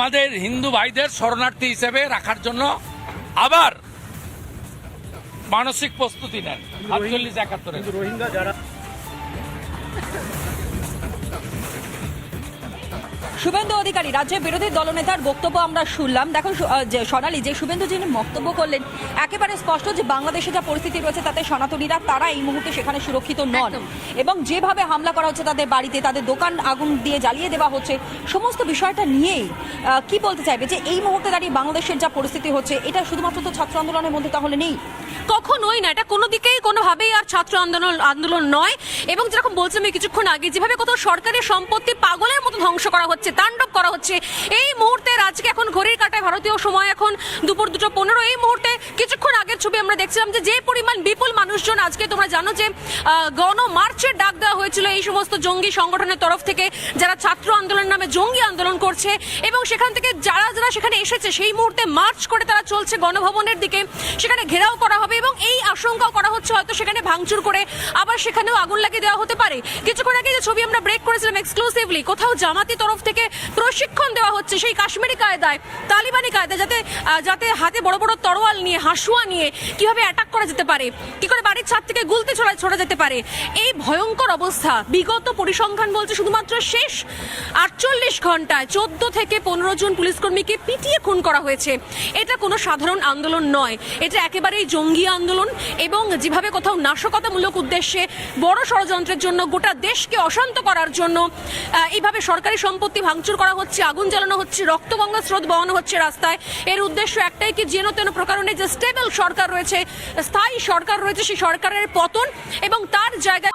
আমাদের হিন্দু ভাইদের শরণার্থী হিসেবে রাখার জন্য আবার মানসিক প্রস্তুতি নেন 48-71 রোহিঙ্গা যারা শুভেন্দু অধিকারী রাজ্যের বিরোধী দলনেতার বক্তব্য আমরা শুনলাম। দেখো সোনালী, যে শুভেন্দু যিনি বক্তব্য করলেন একেবারে স্পষ্ট যে বাংলাদেশে যা পরিস্থিতি রয়েছে তাতে সনাতনীরা তারা এই মুহূর্তে সেখানে সুরক্ষিত নন, এবং যেভাবে হামলা করা হচ্ছে তাদের বাড়িতে, তাদের দোকান আগুন দিয়ে জ্বালিয়ে দেওয়া হচ্ছে, সমস্ত বিষয়টা নিয়েই কি বলতে চাইবে যে এই মুহূর্তে দাঁড়িয়ে বাংলাদেশের যা পরিস্থিতি হচ্ছে এটা শুধুমাত্র তো ছাত্র আন্দোলনের মধ্যে তাহলে নেই? কখনোই না, এটা কোনো দিকেই কোনোভাবেই আর ছাত্র আন্দোলন নয়। এবং যেরকম বলছিলাম কিছুক্ষণ আগে, যেভাবে কোথাও সরকারি সম্পত্তি পাগলের মতো ধ্বংস করা হচ্ছে, তাণ্ডব করা হচ্ছে, এই মুহূর্তে আজকে এখন ঘড়ির কাঁটায় ভারতীয় সময় এখন দুপুর 2:15, এই মুহূর্তে কিছুক্ষণ আগের ছবি আমরা দেখছিলাম যে পরিমাণ বিপুল মানুষজন, আজকে তোমরা জানো যে গণ মার্চের ডাক দেওয়া হয়েছিল এই সমস্ত জঙ্গি সংগঠনের তরফ থেকে যারা ছাত্র আন্দোলন নামে জঙ্গি আন্দোলন করছে, এবং সেখান থেকে যারা যারা সেখানে এসেছে সেই মুহূর্তে মার্চ করে তারা চলছে গণভবনের দিকে, সেখানে ঘেরাও করা হবে এবং এই আশঙ্কাও করা হচ্ছে হয়তো সেখানে ভাঙচুর করে আবার সেখানেও আগুন লাগিয়ে দেওয়া হতে পারে। কিছুক্ষণ আগে যে ছবি আমরা ব্রেক করেছিলাম এক্সক্লুসিভলি, কোথাও জামাতি তরফ থেকে প্রশিক্ষণ দেওয়া হচ্ছে সেই কাশ্মীরি কায়দায়, তালিবানি কায়দায়, যাতে হাতে বড় বড় তরোয়াল নিয়ে, হাসুয়া নিয়ে কিভাবে অ্যাটাক করা যেতে পারে, কি করে বাড়ির ছাদ থেকে গুলতে ছোড়া যেতে পারে। এই ভয়ঙ্কর অবস্থা বিগত পরিসংখ্যান বলছে শুধুমাত্র শেষ 48 ঘন্টায় 14 থেকে 15 জন পুলিশকর্মীকে পিটিয়ে খুন করা হয়েছে। এটা কোনো সাধারণ আন্দোলন নয়, এটা একেবারেই জঙ্গি আন্দোলন, এবং যেভাবে কোথাও নাশকতামূলক উদ্দেশ্যে বড় ষড়যন্ত্রের জন্য গোটা দেশকে অশান্ত করার জন্য এইভাবে সরকারি সম্পত্তি ভাঙচুর করা হচ্ছে, আগুন জ্বালানো হচ্ছে, রক্তগঙ্গা স্রোত বহানো হচ্ছে রাস্তায়। এর উদ্দেশ্য একটাই কি যেন তেন প্রকারণে যে স্টেবল সরকার রয়েছে, স্থায়ী সরকার রয়েছে, সেই সরকারের পতন এবং তার জায়গায়